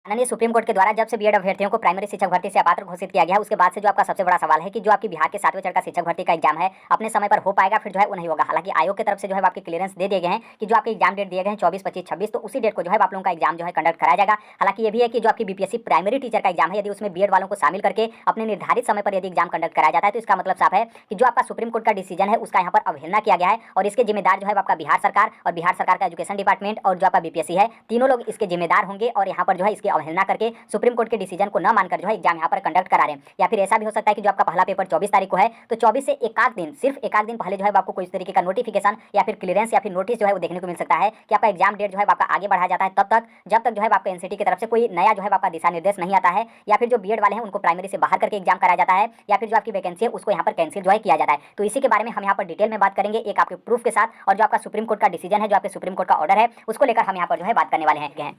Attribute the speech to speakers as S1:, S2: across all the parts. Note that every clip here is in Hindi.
S1: माननीय सुप्रीम कोर्ट के द्वारा जब से बीएड अभ्यर्थियों को प्राइमरी शिक्षक भर्ती से अपात्र घोषित किया गया है, उसके बाद से जो आपका सबसे बड़ा सवाल है कि जो आपकी बिहार के 7वें चरण का शिक्षक भर्ती का एग्जाम है अपने समय पर हो पाएगा, फिर जो है वो नहीं होगा। हालांकि आयोग की तरफ से जो है आपके क्लियरेंस दे दिए गए हैं कि जो आपके एग्जाम डेट दिए गए हैं 24, 25, 26, तो उसी डेट को जो है आप लोगों का एग्जाम जो है कंडक्ट कराया जाएगा। हालांकि ये भी है कि जो आपकी बीपीएससी प्राइमरी टीचर का एग्जाम है, यदि उसमें बीएड वालों को शामिल करके अपने निर्धारित समय पर यदि एग्जाम कंडक्ट कराया जाता है, तो इसका मतलब साफ है कि जो आपका सुप्रीम कोर्ट का डिसीजन है उसका यहाँ पर अवहेलना किया गया है और इसके जिम्मेदार जो है आपका बिहार सरकार और बिहार सरकार का एजुकेशन डिपार्टमेंट और जो आपका बीपीएससी है, तीनों लोग इसके जिम्मेदार होंगे और यहाँ पर जो है इसकी अवहेलना करके सुप्रीम कोर्ट के डिसीजन को न मानकर जो है एग्जाम यहाँ पर कंडक्ट करा रहे हैं। या फिर ऐसा भी हो सकता है कि जो आपका पहला पेपर 24 तारीख को है, तो 24 से एक आध दिन, सिर्फ एक आध दिन पहले जो है आपको कोई इस तरीके का नोटिफिकेशन या फिर क्लियरेंस या फिर नोटिस जो है वो देखने को मिल सकता है कि आपका एग्जाम डेट जो है आपका आगे बढ़ाया जाता है तब तक जब तक जो है आपका एनसीटी की तरफ से कोई नया जो है आपका दिशा निर्देश नहीं आता है, या फिर जो बीएड वाले हैं उनको प्राइमरी से बाहर करके एग्जाम कराया जाता है, या फिर जो आपकी वैकेंसी है उसको यहाँ पर कैंसिल जो है किया जाता है। तो इसी के बारे में हम यहाँ पर डिटेल में बात करेंगे, एक आपके प्रूफ के साथ, और जो आपका सुप्रीम कोर्ट का डिसीजन है, जो आपके सुप्रीम कोर्ट का ऑर्डर है, उसको लेकर हम यहाँ पर जो है बात करने वाले हैं।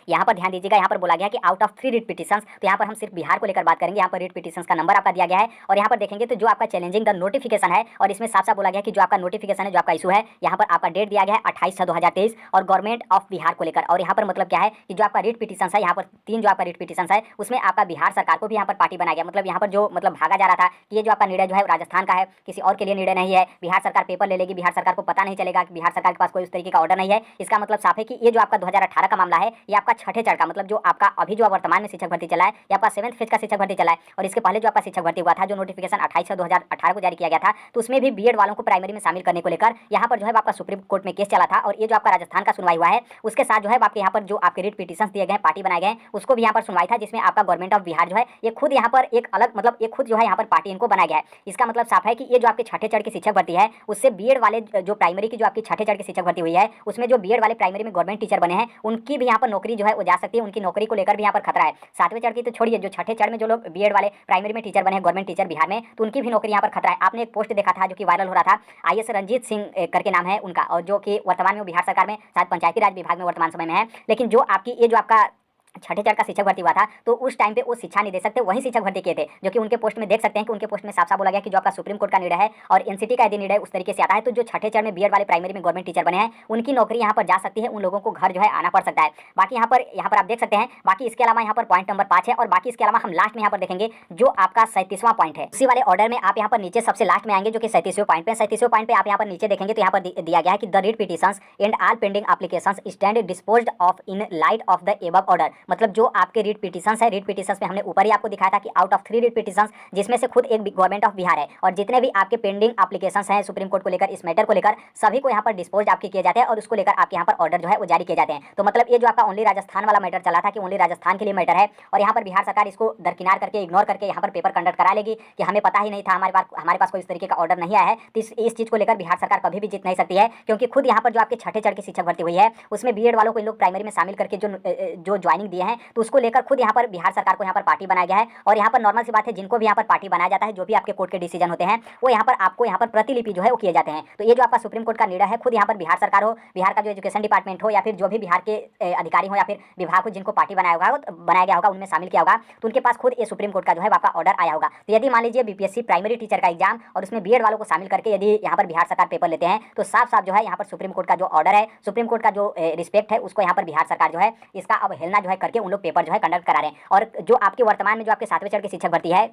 S1: यहाँ पर ध्यान दीजिएगा, यहाँ पर बोला गया कि आउट ऑफ 3 रिट पिटिशंस, तो यहाँ पर हम सिर्फ बिहार को लेकर बात करेंगे। यहाँ पर रिट पिटिशंस का नंबर आपका दिया गया है और यहाँ पर देखेंगे तो जो आपका चैलेंजिंग द नोटिफिकेशन है, और इसमें साफ साफ बोला गया कि जो आपका नोटिफिकेशन है, जो आपका इशू है, यहाँ पर आपका डेट दिया गया है 28/6/2023 और गवर्नमेंट ऑफ बिहार को लेकर। और यहाँ पर मतलब क्या है कि जो आपका रिट पिटिशंस है, यहाँ पर 3 जो आपका रिट पिटिशंस है उसमें आपका बिहार सरकार को भी यहाँ पर पार्टी बनाया गया। मतलब यहाँ पर जो मतलब भागा जा रहा था कि ये जो आपका निर्णय जो है राजस्थान का है, किसी और के लिए निर्णय नहीं है, बिहार सरकार पेपर ले लेगी, बिहार सरकार को पता नहीं चलेगा कि बिहार सरकार के पास कोई उस तरीके का ऑर्डर नहीं है। इसका मतलब साफ है कि ये जो आपका 2018 का मामला है, ये आपका छठे चरण का, मतलब जो आपका अभी जो वर्तमान में शिक्षक भर्ती चला है, या आपका 7th फेज का शिक्षक भर्ती चला है, और इसके पहले जो आपका शिक्षक भर्ती हुआ था, जो नोटिफिकेशन 28/6/2018 को जारी किया गया था, तो उसमें भी बीएड वालों को प्राइमरी में शामिल करने को लेकर यहाँ पर जो है आपका सुप्रीम कोर्ट में केस चला था। और ये जो आपका राजस्थान का सुनवाई हुआ है, उसके साथ जो है आपके यहाँ पर जो आपके रिट पिटिशंस दिए गए हैं, पार्टी बनाए गए, उसको भी यहाँ पर सुनवाई था, जिसमें आपका गवर्नमेंट ऑफ बिहार जो है ये खुद यहाँ पर एक अलग, मतलब ये खुद जो है यहाँ पर पार्टी इनको बनाया गया है। इसका मतलब साफ है कि ये जो आपके छठे चरण की शिक्षक भर्ती है, उससे बीएड वाले जो प्राइमरी की जो आपकी छठे चरण की शिक्षक भर्ती हुई है, उसमें जो बीएड वाले प्राइमरी में गवर्नमेंट टीचर बने हैं, उनकी भी यहाँ पर नौकरी जो है वो जा सकती है। उनकी नौकरी को लेकर भी यहाँ पर खतरा है। 7वें चरण की तो छोड़िए, जो छठे चरण में जो लोग बीएड वाले प्राइमरी में टीचर बने हैं, गवर्नमेंट टीचर बिहार में, तो उनकी भी नौकरी यहाँ पर खतरा है। आपने एक पोस्ट देखा था जो कि वायरल हो रहा था, आईएएस रंजीत सिंह करके नाम है उनका, और जो कि वर्तमान में बिहार सरकार में शायद पंचायती राज विभाग में वर्तमान समय में है। लेकिन जो आपकी ये जो आपका छठे चरण का शिक्षक भर्ती हुआ था, तो उस टाइम पे वो शिक्षा निदेशक थे, वही शिक्षक भर्ती किए थे, जो कि उनके पोस्ट में देख सकते हैं कि उनके पोस्ट में साफ साफ बोला गया कि जो आपका सुप्रीम कोर्ट का निर्णय है और एनसीटी का यदि निर्णय उस तरीके से आता है, तो जो छठे चरण में बीएड वाले प्राइमरी में गवर्नमेंट टीचर बने हैं, उनकी नौकरी यहाँ पर जा सकती है, उन लोगों को घर जो है आना पड़ सकता है। बाकी यहाँ पर आप देख सकते हैं। बाकी इसके अलावा यहाँ पर पॉइंट नंबर 5 है, और बाकी इसके अलावा हम लास्ट में यहाँ पर देखेंगे जो आपका 37वां पॉइंट है, उसी वाले ऑर्डर में आप यहाँ पर नीचे सबसे लास्ट में आएंगे, जो कि 37वें पॉइंट पे। 37वें पॉइंट पे आप यहाँ पर नीचे देखेंगे तो यहाँ पर दिया गया है कि the writ petitions and all pending applications stand disposed of in light of the above order. मतलब जो आपके रिट पिटिशंस है, रिट पिटिशंस में हमने ऊपर ही आपको दिखाया था कि आउट ऑफ 3 रिट पिटिशंस, जिसमें से खुद एक गवर्नमेंट ऑफ बिहार है, और जितने भी आपके पेंडिंग एप्लीकेशंस हैं सुप्रीम कोर्ट को लेकर, इस मैटर को लेकर, सभी को यहाँ पर डिस्पोज आपके किए जाते हैं और उसको लेकर आपके यहाँ पर ऑर्डर जो है वो जारी किए जाते हैं। तो मतलब ये जो आपका ओनली राजस्थान वाला मैटर चला था कि ओनली राजस्थान के लिए मैटर है, और यहाँ पर बिहार सरकार इसको दरकिनार करके, इग्नोर करके यहाँ पर पेपर कंडक्ट करा लेगी कि हमें पता ही नहीं था, हमारे पास कोई इस तरीके का ऑर्डर नहीं आया है। तो इस चीज़ को लेकर बिहार सरकार कभी भी जीत नहीं सकती है, क्योंकि खुद यहाँ पर जो आपके छठे चरण की शिक्षक भर्ती हुई है, उसमें बीएड वालों को इन लोग प्राइमरी में शामिल करके जो ज्वाइनिंग दिए हैं, तो उसको लेकर खुद यहाँ पर बिहार सरकार को यहाँ पर पार्टी बनाया गया है। और यहाँ पर नॉर्मल सी बात है, जिनको भी यहाँ पर पार्टी बनाया जाता है, जो भी आपके कोर्ट के डिसीजन होते हैं, वो यहाँ पर आपको यहाँ पर प्रतिलिपि जो है वो किए जाते हैं। तो ये जो आपका सुप्रीम कोर्ट का निर्णय है, खुद यहाँ पर बिहार सरकार हो, बिहार का जो एजुकेशन डिपार्टमेंट हो, या फिर जो भी बिहार के अधिकारी हो, या फिर विभाग हो, जिनको पार्टी बनाया गया होगा, उनमें शामिल किया होगा, तो उनके पास खुद ये सुप्रीम कोर्ट का जो है आपका ऑर्डर आया होगा। तो यदि मान लीजिए बीपीएससी प्राइमरी टीचर का एग्जाम और उसमें बीएड वालों को शामिल करके यदि यहाँ पर बिहार सरकार पेपर लेते हैं, तो साफ साफ जो है यहाँ पर सुप्रीम कोर्ट का जो ऑर्डर है, सुप्रीम कोर्ट का जो रिस्पेक्ट है, उसको यहाँ पर बिहार सरकार जो है इसका अवहेलना जो है करके उन लोग पेपर जो है कंडक्ट करा रहे हैं। और जो आपके वर्तमान में जो आपके 7वें चरण की शिक्षक भर्ती है,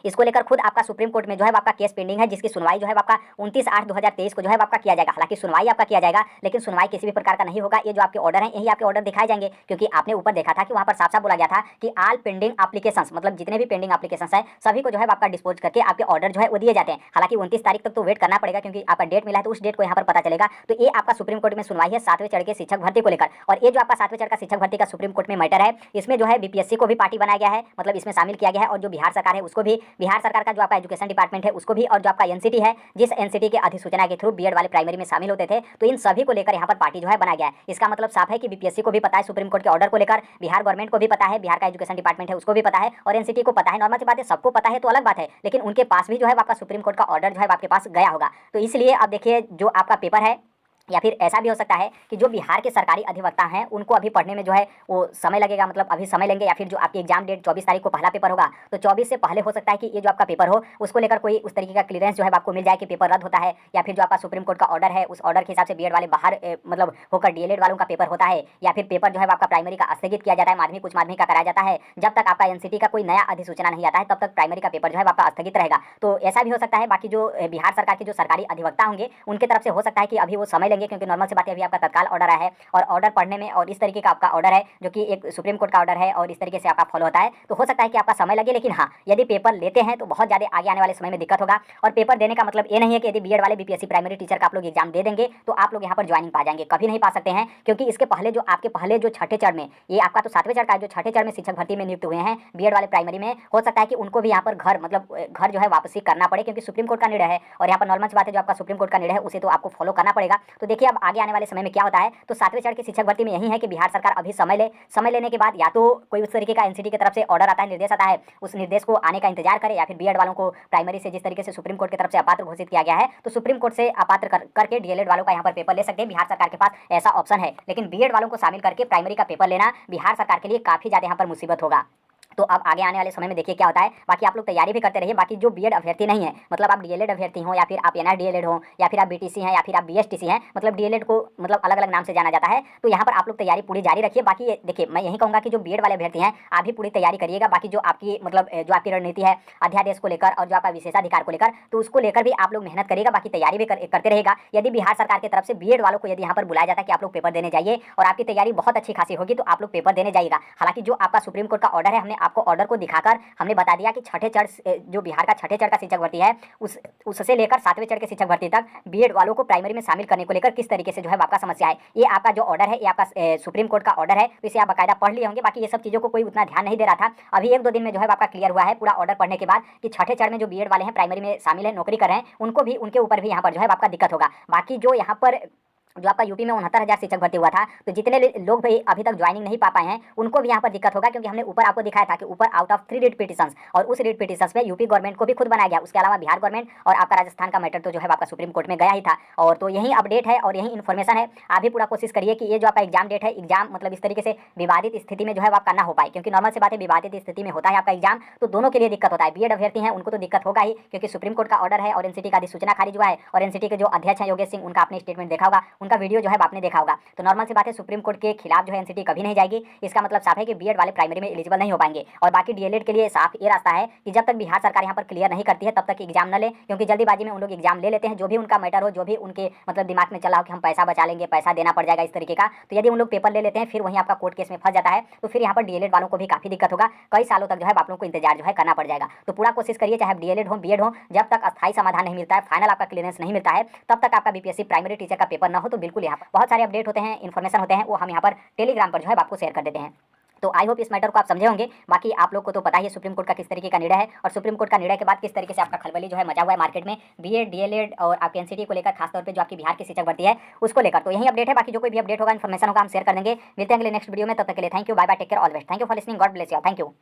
S1: इसको लेकर खुद आपका सुप्रीम कोर्ट में जो है आपका केस पेंडिंग है, जिसकी सुनवाई जो है आपका 29/8/2023 को जो है आपका किया जाएगा। हालांकि सुनवाई आपका किया जाएगा, लेकिन सुनवाई किसी भी प्रकार का नहीं होगा। ये जो आपके ऑर्डर हैं, यही आपके ऑर्डर दिखाए जाएंगे, क्योंकि आपने ऊपर देखा था कि वहां पर साफ साफ बोला गया था कि ऑल पेंडिंग एप्लीकेशंस, मतलब जितने भी पेंडिंग एप्लीकेशंस है, सभी को जो है आपका डिस्पोज करके आपके ऑर्डर जो है वो दिए जाते हैं। हालांकि 29 तारीख तक तो वेट करना पड़ेगा, क्योंकि आपका डेट मिला है, तो उस डेट को यहाँ पर पता चलेगा। तो ये आपका सुप्रीम कोर्ट में सुनवाई है 7वें चरण के शिक्षक भर्ती को लेकर। और ये जो आपका 7वें चरण का शिक्षक भर्ती का सुप्रीम कोर्ट में मैटर है, इसमें जो है बीपीएससी को भी पार्टी बनाया गया है, मतलब इसमें शामिल किया गया है, और जो बिहार सरकार है उसको भी, बिहार सरकार का जो आपका एजुकेशन डिपार्टमेंट है उसको भी, और जो आपका एनसीटी है, जिस एनसीटी के अधिसूचना के थ्रू बीएड वाले प्राइमरी में शामिल होते थे, तो इन सभी को लेकर यहाँ पर पार्टी जो है बनाया गया है। इसका मतलब साफ है कि बीपीएससी को भी पता है सुप्रीम कोर्ट के ऑर्डर को लेकर, बिहार गवर्नमेंट को भी पता है, बिहार का एजुकेशन डिपार्टमेंट है उसको भी पता है, और एनसीटी को पता है। नॉर्मल सी बात है, सबको पता है तो अलग बात है, लेकिन उनके पास भी जो है आपका सुप्रीम कोर्ट का ऑर्डर जो है आपके पास गया होगा। तो इसलिए अब देखिए जो आपका पेपर है, या फिर ऐसा भी हो सकता है कि जो बिहार के सरकारी अधिवक्ता हैं उनको अभी पढ़ने में जो है वो समय लगेगा, मतलब अभी समय लेंगे, या फिर जो आपकी एग्जाम डेट 24 तारीख को पहला पेपर होगा तो 24 से पहले हो सकता है कि ये जो आपका पेपर हो उसको लेकर कोई उस तरीके का क्लियरेंस जो है आपको मिल जाए कि पेपर रद्द होता है, या फिर जो आपका सुप्रीम कोर्ट का ऑर्डर है उस ऑर्डर के हिसाब से बीएड वाले बाहर मतलब होकर डीएलएड वालों का पेपर होता है, या फिर पेपर जो है आपका प्राइमरी का स्थगित किया जाता है, माध्यमिक उच्च माध्यमिक का कराया जाता है। जब तक आपका एनसीटी का कोई नया अधिसूचना नहीं आता है तब तक प्राइमरी का पेपर जो है आपका स्थगित रहेगा। तो ऐसा भी हो सकता है। बाकी जो बिहार सरकार के जो सरकारी अधिवक्ता होंगे उनके तरफ से हो सकता है कि अभी वो समय लेंगे, क्योंकि नॉर्मल सी बात है अभी आपका तत्काल ऑर्डर आया है और ऑर्डर पढ़ने में और इस तरीके का आपका ऑर्डर है जो कि एक सुप्रीम कोर्ट का ऑर्डर है और इस तरीके से आपका फॉलो होता है, तो हो सकता है कि आपका समय लगे। लेकिन हाँ, यदि पेपर लेते हैं तो बहुत ज़्यादा आगे आने वाले समय में दिक्कत होगा। और पेपर देने का मतलब ये नहीं है कि यदि बीएड वाले बीपीएससी प्राइमरी टीचर का आप लोग एग्जाम दे देंगे तो आप लोग यहाँ पर ज्वाइनिंग पा जाएंगे, कभी नहीं पा सकते हैं। क्योंकि इसके पहले जो आपके पहले जो छठे चरण में, ये आपका तो 7वें चरण का है, जो छठे चरण में शिक्षक भर्ती में नियुक्त हुए हैं बीएड वाले प्राइमरी में, हो सकता है कि उनको भी यहाँ पर घर मतलब घर जो है वापसी करना पड़े, क्योंकि सुप्रीम कोर्ट का निर्णय है और यहाँ पर नॉर्मल सी बात है जो आपका सुप्रीम कोर्ट का निर्णय है उसे तो आपको फॉलो करना पड़ेगा। तो देखिए अब आगे आने वाले समय में क्या होता है। तो 7वें चरण की शिक्षक भर्ती में यही है कि बिहार सरकार अभी समय लेने के बाद या तो कोई उस तरीके का एनसीटी की तरफ से ऑर्डर आता है, निर्देश आता है, उस निर्देश को आने का इंतजार करे, या फिर बीएड वालों को प्राइमरी से जिस तरीके से सुप्रीम कोर्ट की तरफ से अपात्र घोषित किया गया है तो सुप्रीम कोर्ट से अपात्र करके डीएलएड वालों का यहाँ पर पेपर ले सकते हैं। बिहार सरकार के पास ऐसा ऑप्शन है, लेकिन बीएड वालों को शामिल करके प्राइमरी का पेपर लेना बिहार सरकार के लिए काफ़ी ज़्यादा यहाँ पर मुसीबत होगा। तो अब आगे आने वाले समय में देखिए क्या होता है। बाकी आप लोग तैयारी भी करते रहिए। बाकी जो बीएड अभ्यर्थी नहीं है, मतलब आप डीएलएड अभ्यर्थी हो या फिर आप एनआर डीएलएड हो या फिर आप बीटीसी हैं या फिर आप बीएसटीसी हैं, मतलब डीएलएड को मतलब अलग अलग नाम से जाना जाता है, तो यहाँ पर आप लोग तैयारी पूरी जारी रखिए। बाकी देखिए मैं यही कहूँगा कि जो बीएड वाले अभ्यर्थी हैं आप भी पूरी तैयारी करिएगा। बाकी जो आपकी मतलब जो आपकी रणनीति है अध्यादेश को लेकर और जो आपका विशेषाधिकार को लेकर, तो उसको लेकर भी आप लोग मेहनत करिएगा, बाकी तैयारी भी करते रहेगा। यदि बिहार सरकार की तरफ से बीएड वालों को यदि यहाँ पर बुलाया जाता है कि आप लोग पेपर देने जाइए और आपकी तैयारी बहुत अच्छी खासी होगी तो आप लोग पेपर देने जाइएगा। हालांकि जो आपका सुप्रीम कोर्ट का ऑर्डर है, हमने आपको ऑर्डर को दिखाकर हमने बता दिया कि छठे चरण जो बिहार का छठे चरण का शिक्षक भर्ती है उससे लेकर 7वें चरण के शिक्षक भर्ती तक बीएड वालों को प्राइमरी में शामिल करने को लेकर किस तरीके से जो है आपका समस्या है। ये आपका जो ऑर्डर है ये आपका सुप्रीम कोर्ट का ऑर्डर है, तो इसे आप बाकायदा पढ़ लिए होंगे। बाकी ये सब चीज़ों को कोई उतना ध्यान नहीं दे रहा था। अभी 1-2 दिन में जो है आपका क्लियर हुआ है पूरा ऑर्डर पढ़ने के बाद कि छठे चरण में जो बीएड वाले हैं प्राइमरी में शामिल है, नौकरी कर रहे हैं, उनको भी उनके ऊपर भी यहाँ पर जो है आपका दिक्कत होगा। बाकी जो यहाँ पर जो आपका यूपी में 69,000 शिक्षक भर्ती हुआ था, तो जितने लोग भी अभी तक ज्वाइनिंग नहीं पा पाए हैं उनको भी यहाँ पर दिक्कत होगा, क्योंकि हमने ऊपर आपको दिखाया था कि ऊपर आउट ऑफ 3 रीट पिटिशंस, और उस रीट पिटिशंस में यूपी गवर्नमेंट को भी खुद बनाया गया, उसके अलावा बिहार गवर्नमेंट और आपका राजस्थान का मैटर तो जो है आपका सुप्रीम कोर्ट में गया ही था। और तो यही अपडेट है और यही इन्फॉर्मेशन है। आप भी पूरा कोशिश करिए कि ये जो आपका एग्जाम डेट है, एग्जाम मतलब इस तरीके से विवादित स्थिति में जो है आपका ना हो पाए, क्योंकि नॉर्मल से बात है विवादित स्थिति में होता है आपका एग्जाम, तो दोनों के लिए दिक्कत होता है। बीएड अभ्यर्थी हैं उनको तो दिक्कत होगा ही, क्योंकि सुप्रीम कोर्ट का ऑर्डर है और एनसीटी का अधिसूचना खारिज हुआ है, और एनसीटी के जो अध्यक्ष हैं योगेश सिंह, उनका आपने स्टेटमेंट देखा होगा, उनका वीडियो जो है आपने देखा होगा। तो नॉर्मल सी बात है सुप्रीम कोर्ट के खिलाफ जो है एनसीटी कभी नहीं जाएगी। इसका मतलब साफ है कि बीएड वाले प्राइमरी में एलिजिबल नहीं हो पाएंगे। और बाकी डीएलएड के लिए साफ ये रास्ता है कि जब तक बिहार सरकार यहाँ पर क्लियर नहीं करती है तब तक एग्जाम न ले, क्योंकि जल्दीबाजी में उन लोग एग्जाम ले लेते हैं, जो भी उनका मैटर हो, जो भी उनके मतलब दिमाग में चला हो कि हम पैसा बचा लेंगे, पैसा देना पड़ जाएगा इस तरीके का, तो यदि उन लोग पेपर ले लेते हैं फिर वहीं आपका कोर्ट केस में फंस जाता है, तो फिर यहाँ पर डीएलएड वालों को भी काफी दिक्कत होगा। कई सालों तक जो है आप लोगों को इंतजार जो है करना पड़ जाएगा। तो पूरा कोशिश करिए, चाहे डीएलएड हो बीएड हो, जब तक अस्थायी समाधान नहीं मिलता है, फाइनल आपका क्लियरेंस नहीं मिलता है, तब तक आपका बीपीएससी प्राइमरी टीचर का पेपर न हो। तो बिल्कुल यहाँ पर बहुत सारे अपडेट होते हैं, इन्फॉर्मेशन होते हैं, वो हम यहाँ पर टेलीग्राम पर जो है आपको शेयर कर देते हैं। तो आई होप इस मैटर को आप समझे होंगे। बाकी आप लोग को तो पता ही है सुप्रीम कोर्ट का किस तरीके का निर्णय है, और सुप्रीम कोर्ट का निर्णय के बाद किस तरीके से आपका खलबली जो है मचा हुआ है मार्केट में बीएड डीएलएड और आपके एनसीटी को लेकर, खासतौर पे जो आपकी बिहार की शिक्षक भर्ती है उसको लेकर। तो यही अपडेट है। बाकी जो कोई भी अपडेट होगा, इन्फॉर्मेशन होगा, हम शेयर कर देंगे। मिलते हैं अगले नेक्स्ट वीडियो में, तब तक के लिए thank you, bye bye, take care, all best. Thank you for listening, God bless you, thank you.